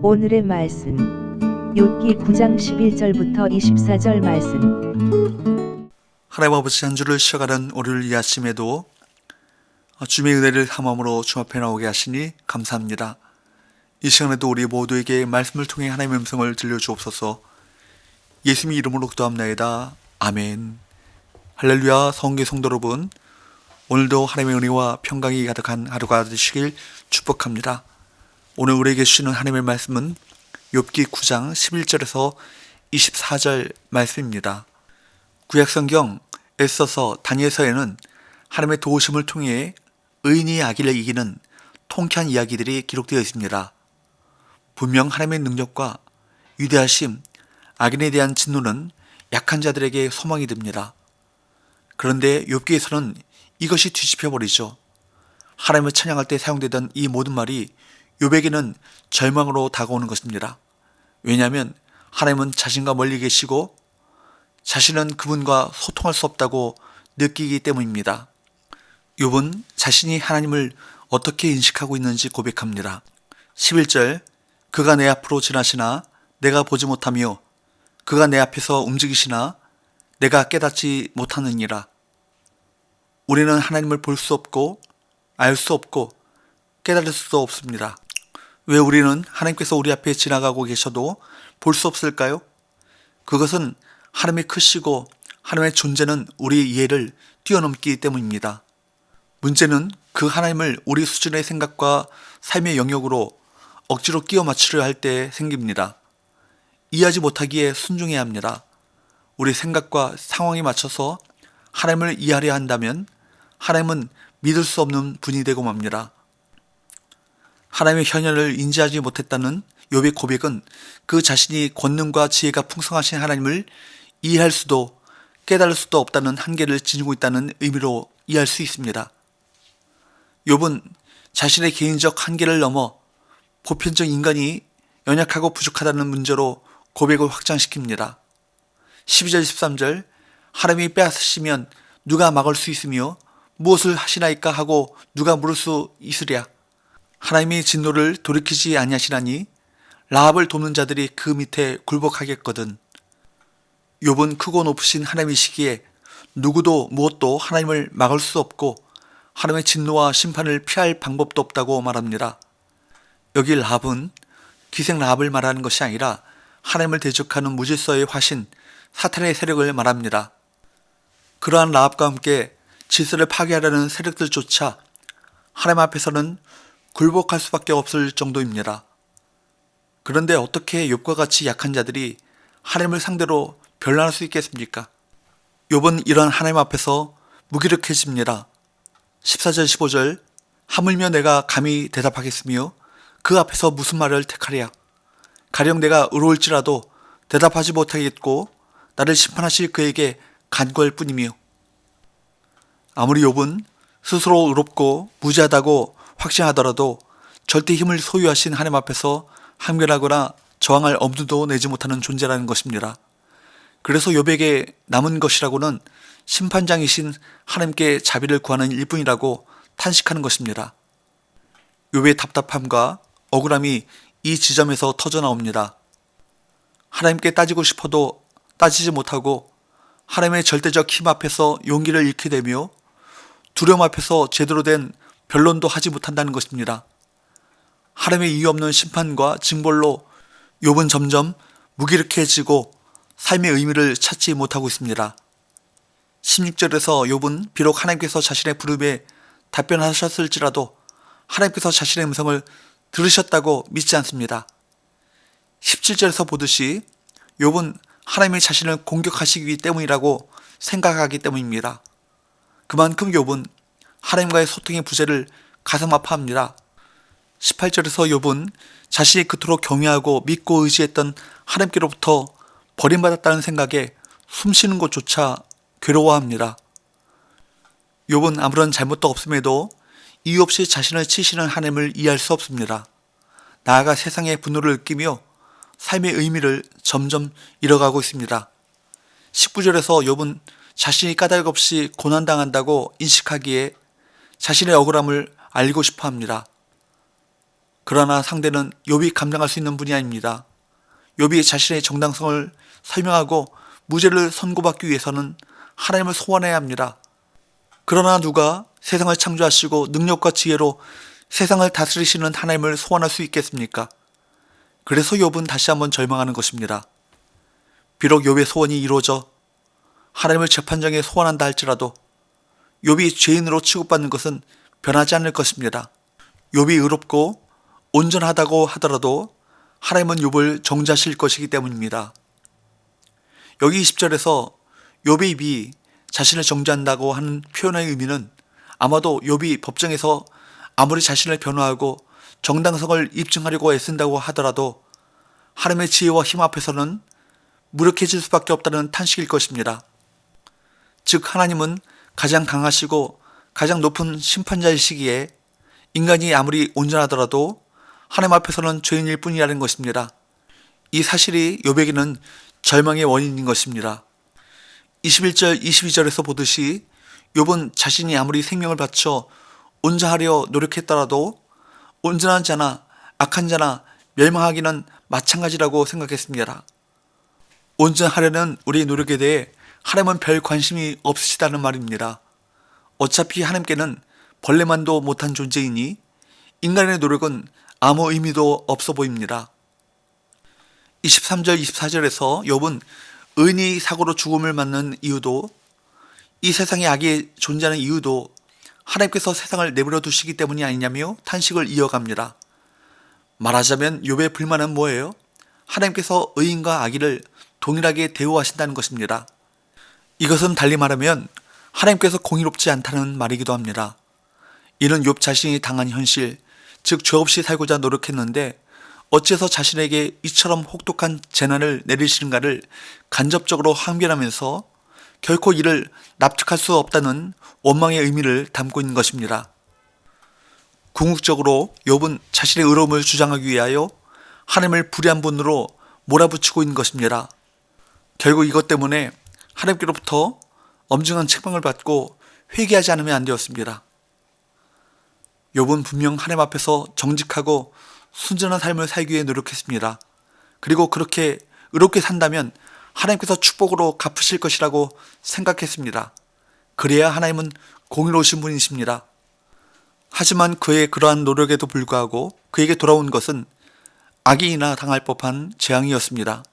오늘의 말씀 욥기 9장 11절부터 24절 말씀. 하나님 아버지, 한 주를 쉬어가는 우리를 이 아침에도 주님의 은혜를 탐함으로 주 앞에 나오게 하시니 감사합니다. 이 시간에도 우리 모두에게 말씀을 통해 하나님의 음성을 들려주옵소서. 예수님의 이름으로 기도합나이다. 아멘. 할렐루야. 성계 성도 여러분, 오늘도 하나님의 은혜와 평강이 가득한 하루가 되시길 축복합니다. 오늘 우리에게 주시는 하나님의 말씀은 욥기 9장 11절에서 24절 말씀입니다. 구약성경 에서서 다니엘서에는 하나님의 도우심을 통해 의인이 악인을 이기는 통쾌한 이야기들이 기록되어 있습니다. 분명 하나님의 능력과 위대하심, 악인에 대한 진노는 약한 자들에게 소망이 됩니다. 그런데 욥기에서는 이것이 뒤집혀버리죠. 하나님을 찬양할 때 사용되던 이 모든 말이 욥에게는 절망으로 다가오는 것입니다. 왜냐하면 하나님은 자신과 멀리 계시고 자신은 그분과 소통할 수 없다고 느끼기 때문입니다. 욥은 자신이 하나님을 어떻게 인식하고 있는지 고백합니다. 11절, 그가 내 앞으로 지나시나 내가 보지 못하며 그가 내 앞에서 움직이시나 내가 깨닫지 못하느니라. 우리는 하나님을 볼 수 없고 알 수 없고 깨달을 수도 없습니다. 왜 우리는 하나님께서 우리 앞에 지나가고 계셔도 볼 수 없을까요? 그것은 하나님이 크시고 하나님의 존재는 우리의 이해를 뛰어넘기 때문입니다. 문제는 그 하나님을 우리 수준의 생각과 삶의 영역으로 억지로 끼워 맞추려 할 때 생깁니다. 이해하지 못하기에 순종해야 합니다. 우리 생각과 상황에 맞춰서 하나님을 이해하려 한다면 하나님은 믿을 수 없는 분이 되고 맙니다. 하나님의 현현을 인지하지 못했다는 욥의 고백은 그 자신이 권능과 지혜가 풍성하신 하나님을 이해할 수도 깨달을 수도 없다는 한계를 지니고 있다는 의미로 이해할 수 있습니다. 욥은 자신의 개인적 한계를 넘어 보편적 인간이 연약하고 부족하다는 문제로 고백을 확장시킵니다. 12절 13절, 하나님이 빼앗으시면 누가 막을 수 있으며 무엇을 하시나이까 하고 누가 물을 수 있으랴. 하나님이 진노를 돌이키지 아니하시나니 라합을 돕는 자들이 그 밑에 굴복하겠거든. 욥은 크고 높으신 하나님이시기에 누구도 무엇도 하나님을 막을 수 없고 하나님의 진노와 심판을 피할 방법도 없다고 말합니다. 여기 라합은 기생 라합을 말하는 것이 아니라 하나님을 대적하는 무질서의 화신 사탄의 세력을 말합니다. 그러한 라합과 함께 질서를 파괴하려는 세력들조차 하나님 앞에서는 굴복할 수밖에 없을 정도입니다. 그런데 어떻게 욥과 같이 약한 자들이 하나님을 상대로 변론할 수 있겠습니까? 욥은 이런 하나님 앞에서 무기력해집니다. 14절 15절, 하물며 내가 감히 대답하겠으며 그 앞에서 무슨 말을 택하랴. 가령 내가 의로울지라도 대답하지 못하겠고 나를 심판하실 그에게 간구할 뿐이며. 아무리 욥은 스스로 의롭고 무지하다고 확신하더라도 절대 힘을 소유하신 하나님 앞에서 항변하거나 저항할 엄두도 내지 못하는 존재라는 것입니다. 그래서 욥에게 남은 것이라고는 심판장이신 하나님께 자비를 구하는 일뿐이라고 탄식하는 것입니다. 욥의 답답함과 억울함이 이 지점에서 터져나옵니다. 하나님께 따지고 싶어도 따지지 못하고 하나님의 절대적 힘 앞에서 용기를 잃게 되며 두려움 앞에서 제대로 된 변론도 하지 못한다는 것입니다. 하나님의 이유 없는 심판과 징벌로 욥은 점점 무기력해지고 삶의 의미를 찾지 못하고 있습니다. 16절에서 욥은 비록 하나님께서 자신의 부름에 답변하셨을지라도 하나님께서 자신의 음성을 들으셨다고 믿지 않습니다. 17절에서 보듯이 욥은 하나님이 자신을 공격하시기 때문이라고 생각하기 때문입니다. 그만큼 욥은 하나님과의 소통의 부재를 가슴 아파합니다. 18절에서 욥은 자신이 그토록 경외하고 믿고 의지했던 하나님께로부터 버림받았다는 생각에 숨쉬는 것조차 괴로워합니다. 욥은 아무런 잘못도 없음에도 이유 없이 자신을 치시는 하나님을 이해할 수 없습니다. 나아가 세상의 분노를 느끼며 삶의 의미를 점점 잃어가고 있습니다. 19절에서 욥은 자신이 까닭 없이 고난당한다고 인식하기에 자신의 억울함을 알고 싶어 합니다. 그러나 상대는 욥이 감당할 수 있는 분이 아닙니다. 욥이 자신의 정당성을 설명하고 무죄를 선고받기 위해서는 하나님을 소원해야 합니다. 그러나 누가 세상을 창조하시고 능력과 지혜로 세상을 다스리시는 하나님을 소원할 수 있겠습니까? 그래서 욥은 다시 한번 절망하는 것입니다. 비록 욥의 소원이 이루어져 하나님을 재판장에 소환한다 할지라도 욥이 죄인으로 취급받는 것은 변하지 않을 것입니다. 욥이 의롭고 온전하다고 하더라도 하나님은 욥을 정죄하실 것이기 때문입니다. 여기 20절에서 욥의 입이 자신을 정죄한다고 하는 표현의 의미는 아마도 욥이 법정에서 아무리 자신을 변호하고 정당성을 입증하려고 애쓴다고 하더라도 하나님의 지혜와 힘 앞에서는 무력해질 수밖에 없다는 탄식일 것입니다. 즉 하나님은 가장 강하시고 가장 높은 심판자이시기에 인간이 아무리 온전하더라도 하나님 앞에서는 죄인일 뿐이라는 것입니다. 이 사실이 욥에게는 절망의 원인인 것입니다. 21절, 22절에서 보듯이 욥은 자신이 아무리 생명을 바쳐 온전하려 노력했더라도 온전한 자나 악한 자나 멸망하기는 마찬가지라고 생각했습니다. 온전하려는 우리의 노력에 대해 하나님은 별 관심이 없으시다는 말입니다. 어차피 하나님께는 벌레만도 못한 존재이니 인간의 노력은 아무 의미도 없어 보입니다. 23절, 24절에서 욥은 의인이 사고로 죽음을 맞는 이유도 이 세상에 악이 존재하는 이유도 하나님께서 세상을 내버려 두시기 때문이 아니냐며 탄식을 이어갑니다. 말하자면 욥의 불만은 뭐예요? 하나님께서 의인과 악인을 동일하게 대우하신다는 것입니다. 이것은 달리 말하면 하나님께서 공의롭지 않다는 말이기도 합니다. 이는 욥 자신이 당한 현실, 즉 죄 없이 살고자 노력했는데 어째서 자신에게 이처럼 혹독한 재난을 내리시는가를 간접적으로 항변하면서 결코 이를 납득할 수 없다는 원망의 의미를 담고 있는 것입니다. 궁극적으로 욥은 자신의 의로움을 주장하기 위하여 하나님을 불의한 분으로 몰아붙이고 있는 것입니다. 결국 이것 때문에 하나님께로부터 엄중한 책망을 받고 회개하지 않으면 안 되었습니다. 욥은 분명 하나님 앞에서 정직하고 순전한 삶을 살기 위해 노력했습니다. 그리고 그렇게 의롭게 산다면 하나님께서 축복으로 갚으실 것이라고 생각했습니다. 그래야 하나님은 공의로우신 분이십니다. 하지만 그의 그러한 노력에도 불구하고 그에게 돌아온 것은 악인이나 당할 법한 재앙이었습니다.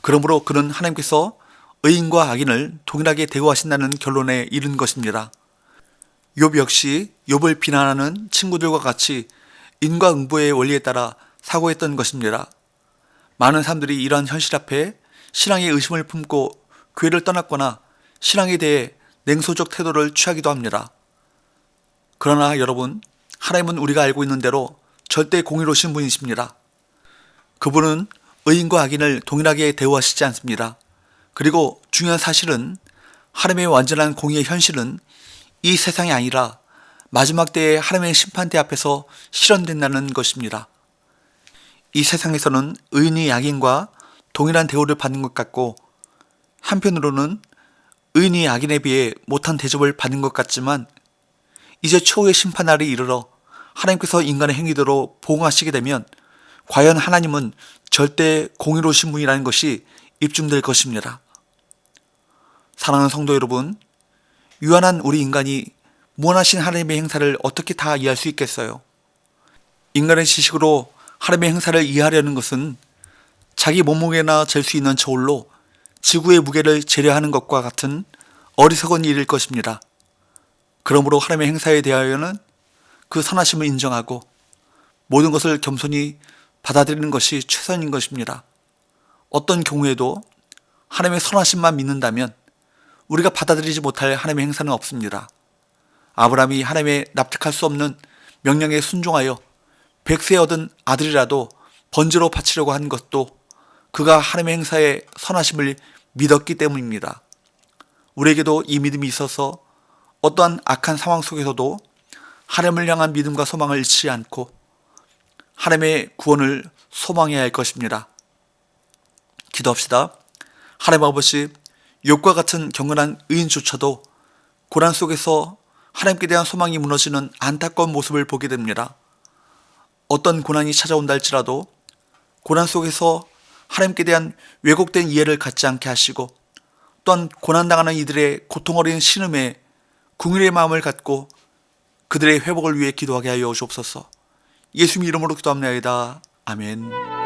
그러므로 그는 하나님께서 의인과 악인을 동일하게 대우하신다는 결론에 이른 것입니다. 욥 역시 욥을 비난하는 친구들과 같이 인과응보의 원리에 따라 사고했던 것입니다. 많은 사람들이 이러한 현실 앞에 신앙의 의심을 품고 교회를 떠났거나 신앙에 대해 냉소적 태도를 취하기도 합니다. 그러나 여러분, 하나님은 우리가 알고 있는 대로 절대 공의로우신 분이십니다. 그분은 의인과 악인을 동일하게 대우하시지 않습니다. 그리고 중요한 사실은 하나님의 완전한 공의의 현실은 이 세상이 아니라 마지막 때의 하나님의 심판대 앞에서 실현된다는 것입니다. 이 세상에서는 의인이 악인과 동일한 대우를 받는 것 같고 한편으로는 의인이 악인에 비해 못한 대접을 받는 것 같지만 이제 최후의 심판날이 이르러 하나님께서 인간의 행위대로 보응하시게 되면 과연 하나님은 절대 공의로우신 분이라는 것이 입증될 것입니다. 사랑하는 성도 여러분, 유한한 우리 인간이 무한하신 하나님의 행사를 어떻게 다 이해할 수 있겠어요? 인간의 지식으로 하나님의 행사를 이해하려는 것은 자기 몸무게나 잴 수 있는 저울로 지구의 무게를 재려하는 것과 같은 어리석은 일일 것입니다. 그러므로 하나님의 행사에 대하여는 그 선하심을 인정하고 모든 것을 겸손히 받아들이는 것이 최선인 것입니다. 어떤 경우에도 하나님의 선하심만 믿는다면 우리가 받아들이지 못할 하나님의 행사는 없습니다. 아브라함이 하나님의 납득할 수 없는 명령에 순종하여 100세 얻은 아들이라도 번제로 바치려고 한 것도 그가 하나님의 행사의 선하심을 믿었기 때문입니다. 우리에게도 이 믿음이 있어서 어떠한 악한 상황 속에서도 하나님을 향한 믿음과 소망을 잃지 않고 하나님의 구원을 소망해야 할 것입니다. 기도합시다. 하나님 아버지, 욥과 같은 경건한 의인조차도 고난 속에서 하나님께 대한 소망이 무너지는 안타까운 모습을 보게 됩니다. 어떤 고난이 찾아온다 할지라도 고난 속에서 하나님께 대한 왜곡된 이해를 갖지 않게 하시고, 또한 고난당하는 이들의 고통 어린 신음에 긍휼의 마음을 갖고 그들의 회복을 위해 기도하게 하여 주옵소서. 예수님 이름으로 기도합나이다. 아멘.